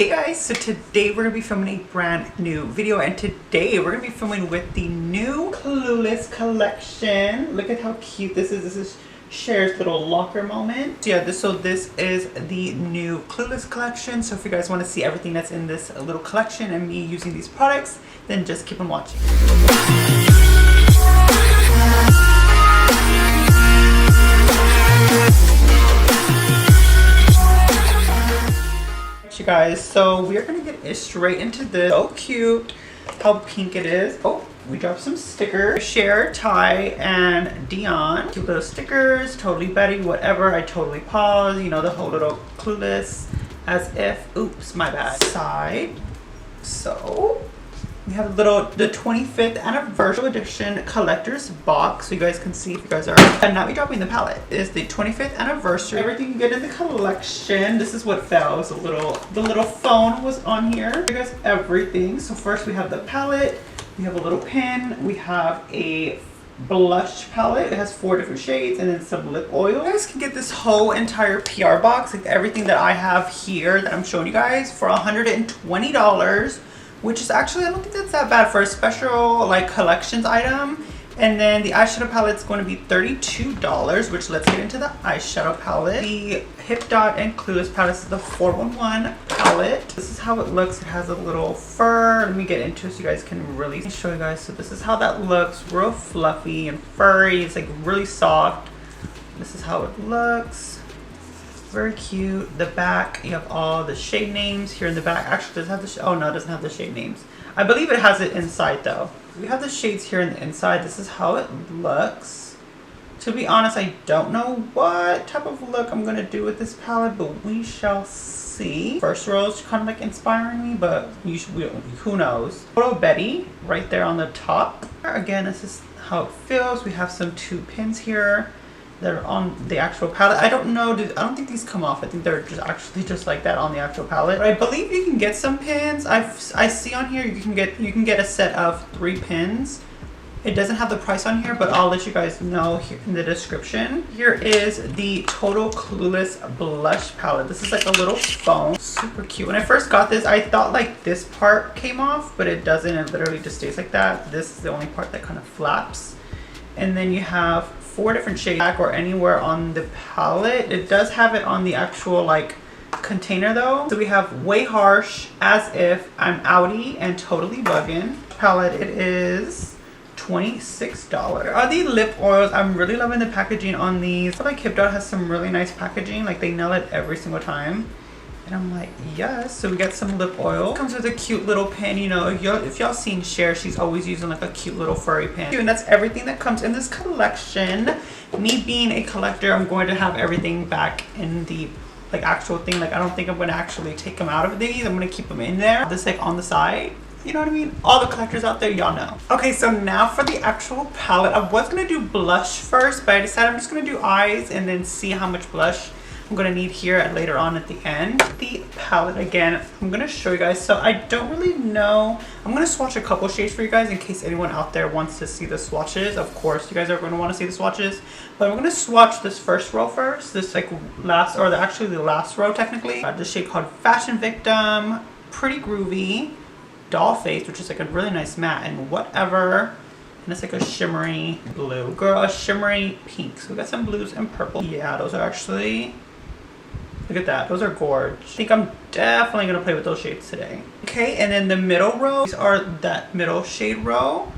Hey guys, so today we're going to be filming a brand new video, and today we're going to be filming with the new Clueless collection. Look at how cute this is. This is Cher's little locker moment. Yeah, this is the new Clueless collection. So if you guys want to see everything that's in this little collection and me using these products, then just keep on watching. You guys, so we are gonna get straight into this. So cute how pink it is. Oh, we dropped some stickers. Cher, Ty, and Dion. Cute little stickers. Totally Betty, whatever. I totally pause. You know, the whole little Clueless as if. Oops, my bad. Side. So we have the 25th anniversary edition collector's box, so you guys can see if you guys are. And now we're dropping the palette. It is the 25th anniversary. Everything you get in the collection. This is what fell. So the little phone was on here. You guys, everything. So first we have the palette. We have a little pen. We have a blush palette. It has 4 different shades, and then some lip oil. You guys can get this whole entire PR box, like everything that I have here that I'm showing you guys, for $120. Which is actually, I don't think that's that bad for a special like collections item. And then the eyeshadow palette is going to be $32, which let's get into the eyeshadow palette. The Hipdot and Clueless palette is the 411 palette. This is how it looks. It has a little fur. Let me get into it so you guys can really show you guys. So this is how that looks. Real fluffy and furry. It's like really soft. This is how it looks. Very cute. The back, you have all the shade names here in the back. Actually, does it have the oh no, it doesn't have the shade names. I believe it has it inside though. We have the shades here in the inside. This is how it looks. To be honest, I don't know what type of look I'm gonna do with this palette, but we shall see. First row is kind of like inspiring me, but who knows? Little Betty right there on the top. Again, this is how it feels. We have some 2 pins here. They're on the actual palette. I don't know, I don't think these come off. I think they're just like that on the actual palette. But I believe you can get some pins. I see on here you can get a set of 3 pins. It doesn't have the price on here, but I'll let you guys know here in the description. Here is the Total Clueless blush palette. This is like a little phone. Super cute. When I first got this, I thought like this part came off, but it doesn't. It literally just stays like that. This is the only part that kind of flaps. And then you have 4 different shades back or anywhere on the palette. It does have it on the actual like container though. So we have Way Harsh, As If, I'm Outie, and Totally Buggin'. Palette, it is $26. Are the lip oils? I'm really loving the packaging on these. I feel like Hipdot has some really nice packaging. Like they nail it every single time. And I'm like, yes. So we got some lip oil. It comes with a cute little pin. You know, if y'all seen Cher, she's always using like a cute little furry pin. And that's everything that comes in this collection. Me being a collector, I'm going to have everything back in the like actual thing. Like I don't think I'm going to actually take them out of these. I'm going to keep them in there. This like on the side. You know what I mean? All the collectors out there, y'all know. Okay, so now for the actual palette. I was going to do blush first, but I decided I'm just going to do eyes and then see how much blush I'm gonna need here later on at the end. The palette again, I'm gonna show you guys. So I don't really know. I'm gonna swatch a couple shades for you guys in case anyone out there wants to see the swatches. Of course, you guys are gonna want to see the swatches, but I'm gonna swatch this first row first. This like last, or actually the last row technically. This shade called Fashion Victim, Pretty Groovy, Doll Face, which is like a really nice matte, and Whatever. And it's like a shimmery blue. Girl, a shimmery pink. So we got some blues and purple. Yeah, those are actually. Look at that, those are gorgeous. I think I'm definitely gonna play with those shades today. Okay, and then the middle row, these are that middle shade row.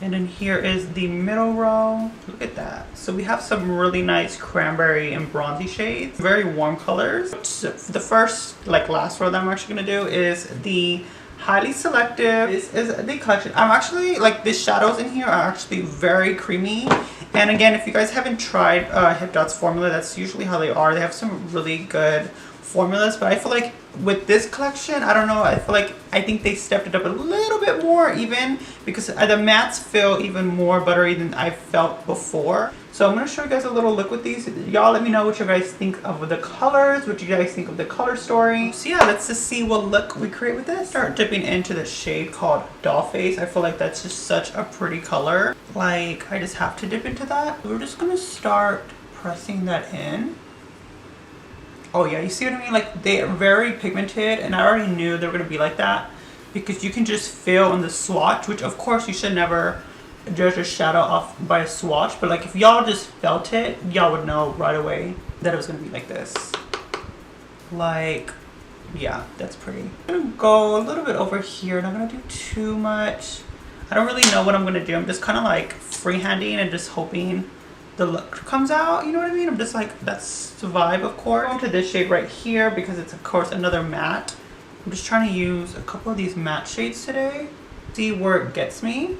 And then here is the middle row. Look at that. So we have some really nice cranberry and bronzy shades. Very warm colors. So the first, like last row that I'm actually gonna do is the Highly Selective. This is the collection. I'm actually, like the shadows in here are actually very creamy. And again, if you guys haven't tried Hipdot's formula, that's usually how they are. They have some really good formulas, but I feel like with this collection, I don't know, I think they stepped it up a little bit more even, because the mattes feel even more buttery than I felt before. So I'm going to show you guys a little look with these. Y'all let me know what you guys think of the colors, what you guys think of the color story. So yeah, let's just see what look we create with this. Start dipping into the shade called Doll Face. I feel like that's just such a pretty color. Like, I just have to dip into that. We're just going to start pressing that in. Oh yeah, you see what I mean? Like they are very pigmented, and I already knew they were gonna be like that because you can just feel in the swatch, which of course you should never judge a shadow off by a swatch, but like if y'all just felt it, y'all would know right away that it was gonna be like this. Like, yeah, that's pretty. I'm gonna go a little bit over here, and I'm gonna do too much. I don't really know what I'm gonna do. I'm just kind of like freehanding and just hoping the look comes out, you know what I mean? I'm just like, that's the vibe, of course. Go to this shade right here because it's of course another matte. I'm just trying to use a couple of these matte shades today. See where it gets me.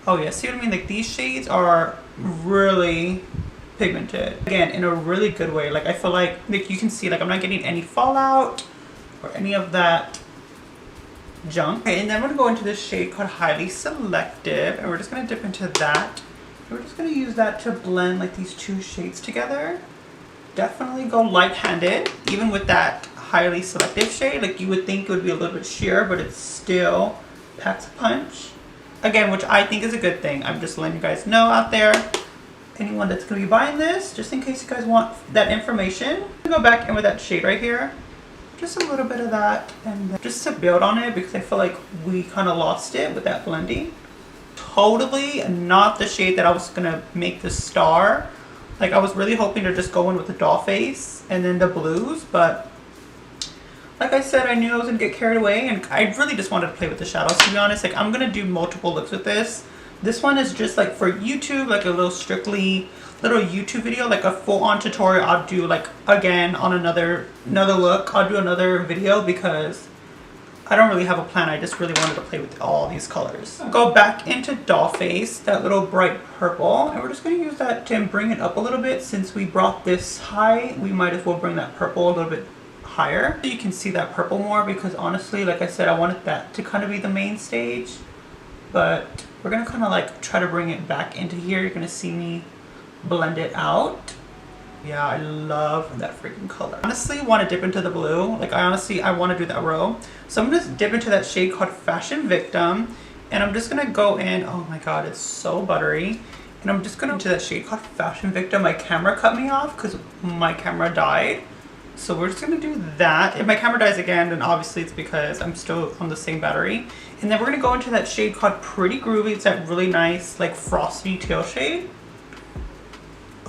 Oh yeah, see what I mean? Like these shades are really pigmented. Again, in a really good way. Like I feel like you can see, like I'm not getting any fallout or any of that junk. Okay, and then we're gonna go into this shade called Highly Selective, and we're just gonna dip into that. We're just gonna use that to blend like these two shades together. Definitely go light-handed, even with that Highly Selective shade. Like you would think it would be a little bit sheer, but it still packs a punch. Again, which I think is a good thing. I'm just letting you guys know out there, anyone that's gonna be buying this, just in case you guys want that information. I'm gonna go back in with that shade right here. Just a little bit of that, and just to build on it because I feel like we kind of lost it with that blending. Totally not the shade that I was gonna make the star. Like I was really hoping to just go in with the doll face and then the blues, but like I said, I knew I was gonna get carried away, and I really just wanted to play with the shadows, to be honest. Like I'm gonna do multiple looks with this. This one is just like for YouTube, like a little strictly little YouTube video, like a full-on tutorial. I'll do like again on another look. I'll do another video because I don't really have a plan. I just really wanted to play with all these colors. Go back into Doll Face, that little bright purple, and we're just gonna use that to bring it up a little bit. Since we brought this high, we might as well bring that purple a little bit higher so you can see that purple more, because honestly, like I said, I wanted that to kind of be the main stage, but we're gonna kind of like try to bring it back into here. You're gonna see me blend it out. Yeah, I love that freaking color. Honestly, want to dip into the blue. Like I want to do that row. So I'm gonna just dip into that shade called Fashion Victim, and I'm just gonna go in. Oh my god, it's so buttery. And I'm just gonna into that shade called Fashion Victim. My camera cut me off because my camera died. So we're just gonna do that. If my camera dies again, then obviously it's because I'm still on the same battery. And then we're gonna go into that shade called Pretty Groovy. It's that really nice like frosty teal shade.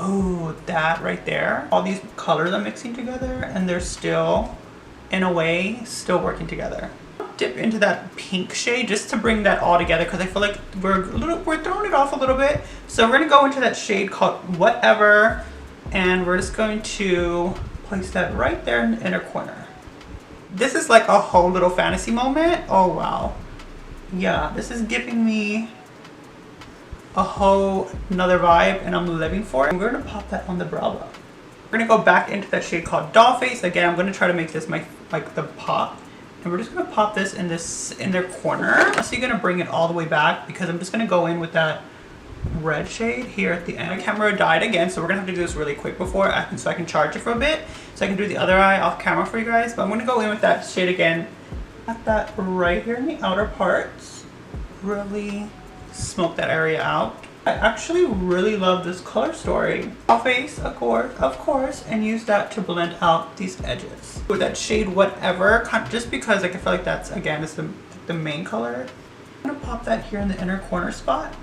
Oh, that right there. All these colors I'm mixing together, and they're still, in a way, still working together. Dip into that pink shade just to bring that all together, because I feel like we're throwing it off a little bit. So we're gonna go into that shade called Whatever, and we're just going to place that right there in the inner corner. This is like a whole little fantasy moment. Oh wow. Yeah, this is giving me a whole another vibe, and I'm living for it. We're gonna pop that on the brow bone. We're gonna go back into that shade called Doll Face. Again, I'm gonna try to make this my like the pop, and we're just gonna pop this in their corner. So you're gonna bring it all the way back because I'm just gonna go in with that red shade here at the end. My camera died again, so we're gonna have to do this really quick so I can charge it for a bit, so I can do the other eye off camera for you guys. But I'm gonna go in with that shade again, at that right here in the outer parts. Really smoke that area out. I actually really love this color story. Doll Face, of course, and use that to blend out these edges with that shade Whatever, just because like I feel like that's again is the main color. I'm gonna pop that here in the inner corner spot.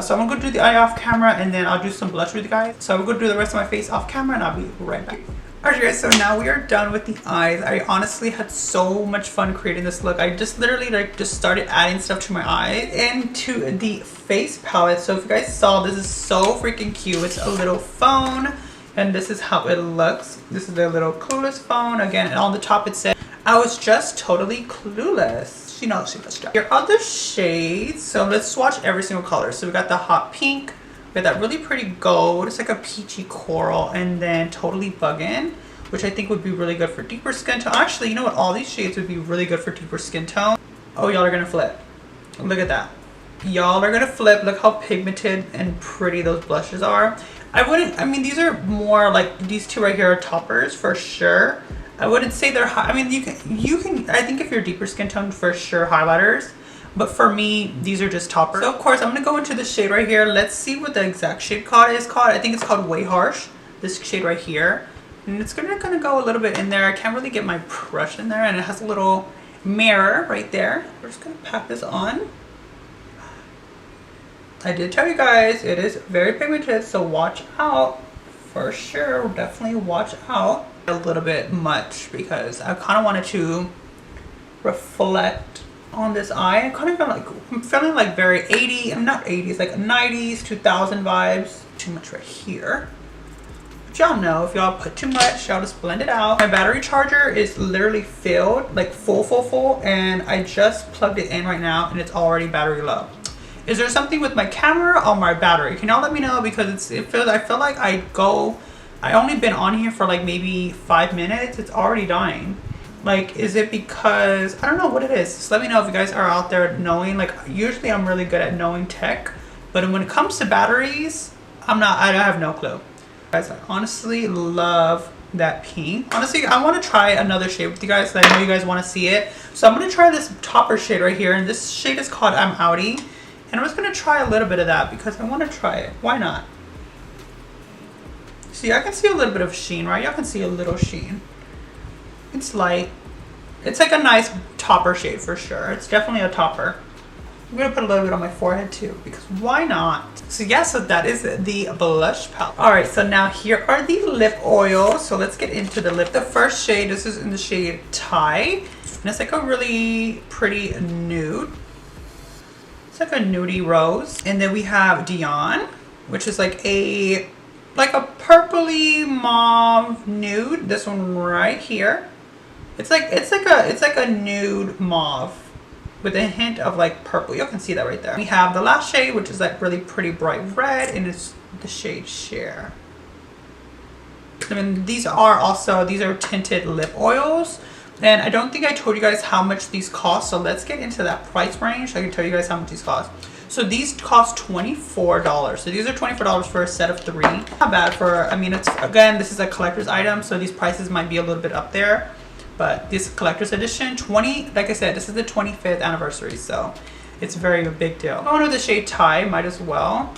So I'm gonna go do the eye off camera, and then I'll do some blush with you guys. So I'm gonna do the rest of my face off camera, and I'll be right back. Alright guys, so now we are done with the eyes. I honestly had so much fun creating this look. I just literally just started adding stuff to my eyes and to the face palette. So if you guys saw, this is so freaking cute. It's a little phone, and this is how it looks. This is the little Clueless phone. Again, and on the top it said, I was just totally clueless. She knows she was just. Your other shades, so let's swatch every single color. So we got the hot pink, we got that really pretty gold, it's like a peachy coral, and then Totally Buggin', which I think would be really good for deeper skin tone. Actually, you know what? All these shades would be really good for deeper skin tone. Oh, y'all are gonna flip. Look at that. Y'all are gonna flip. Look how pigmented and pretty those blushes are. I mean, these are more like, these two right here are toppers for sure. I wouldn't say they're high. I mean, you can, I think if you're deeper skin tone, for sure highlighters. But for me, these are just toppers. So of course, I'm gonna go into the shade right here. Let's see what the exact shade is called. I think it's called Way Harsh. this shade right here. And it's gonna go a little bit in there. I can't really get my brush in there, and it has a little mirror right there. We're just gonna pat this on. I did tell you guys it is very pigmented, so watch out for sure. Definitely watch out. A little bit much because I kind of wanted to reflect on this eye. I kind of feel like I'm feeling like very 80, I'm not 80s, like 90s, 2000 vibes. Too much right here. But y'all know if y'all put too much, y'all just blend it out. My battery charger is literally filled, like full, and I just plugged it in right now and it's already battery low. Is there something with my camera or my battery? Can y'all let me know? Because I feel like I only been on here for like maybe 5 minutes. It's already dying. Like, is it because, I don't know what it is. Just let me know if you guys are out there knowing. Like, usually I'm really good at knowing tech, but when it comes to batteries, I have no clue. Guys, I honestly love that pink. Honestly, I want to try another shade with you guys. I know you guys want to see it. So I'm going to try this topper shade right here. And this shade is called I'm Outie. And I'm just going to try a little bit of that because I want to try it. Why not? See, I can see a little bit of sheen, right? Y'all can see a little sheen. It's light. It's like a nice topper shade for sure. It's definitely a topper. I'm gonna put a little bit on my forehead too, because why not? So yeah, so that is the blush palette. All right, so now here are the lip oils. So let's get into the lip. The first shade, this is in the shade Thai. And it's like a really pretty nude. It's like a nudie rose. And then we have Dion, which is like a purpley mauve nude. This one right here. It's like a nude mauve with a hint of like purple. You can see that right there. We have the last shade, which is like really pretty bright red, and it's the shade Share. I mean, these are tinted lip oils. And I don't think I told you guys how much these cost. So let's get into that price range. I can tell you guys how much these cost. So these cost $24. So these are $24 for a set of 3. Not bad for, I mean, it's, again, this is a collector's item, so these prices might be a little bit up there. But this collector's edition, like I said, this is the 25th anniversary, so it's a big deal. Going with the shade Thai, might as well.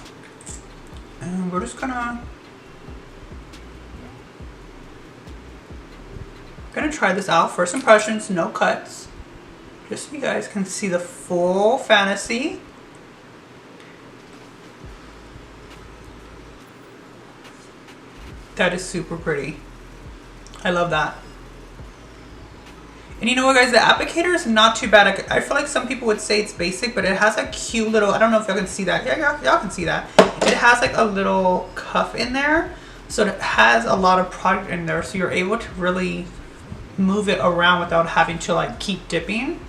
And we're just gonna try this out. First impressions, no cuts. Just so you guys can see the full fantasy. That is super pretty. I love that. And you know what, guys, the applicator is not too bad. I feel like some people would say it's basic, but it has a cute little, I don't know if y'all can see that. Yeah, y'all can see that. It has like a little cuff in there. So it has a lot of product in there. So you're able to really move it around without having to like keep dipping.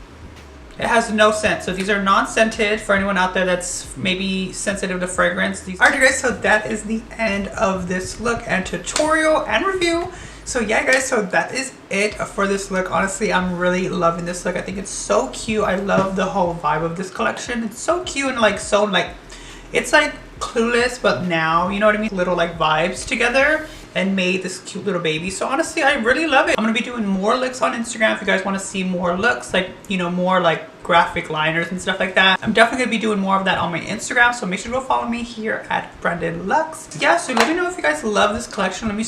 It has no scent. So these are non-scented for anyone out there that's maybe sensitive to fragrance. All right, guys, so that is the end of this look and tutorial and review. So yeah, guys, so that is it for this look. Honestly, I'm really loving this look. I think it's so cute. I love the whole vibe of this collection. It's so cute and like so like, it's like Clueless, but now, you know what I mean? Little like vibes together and made this cute little baby. So honestly, I really love it. I'm gonna be doing more looks on Instagram if you guys wanna see more looks, like, you know, more like graphic liners and stuff like that. I'm definitely gonna be doing more of that on my Instagram, so make sure to go follow me here at Brandon LUXXE. Yeah, so let me know if you guys love this collection. Let me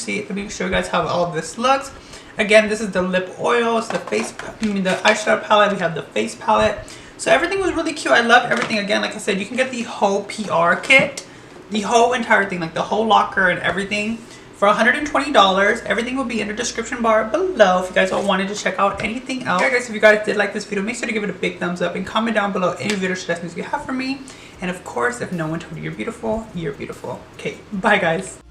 show you guys how all of this looks. Again, this is the lip oils, the eyeshadow palette, we have the face palette. So everything was really cute. I loved everything. Again, like I said, you can get the whole PR kit, the whole entire thing, like the whole locker and everything, for $120. Everything will be in the description bar below if you guys all wanted to check out anything else. Okay, guys, if you guys did like this video, make sure to give it a big thumbs up and comment down below any video suggestions you have for me. And of course, if no one told you you're beautiful, you're beautiful. Okay, bye guys.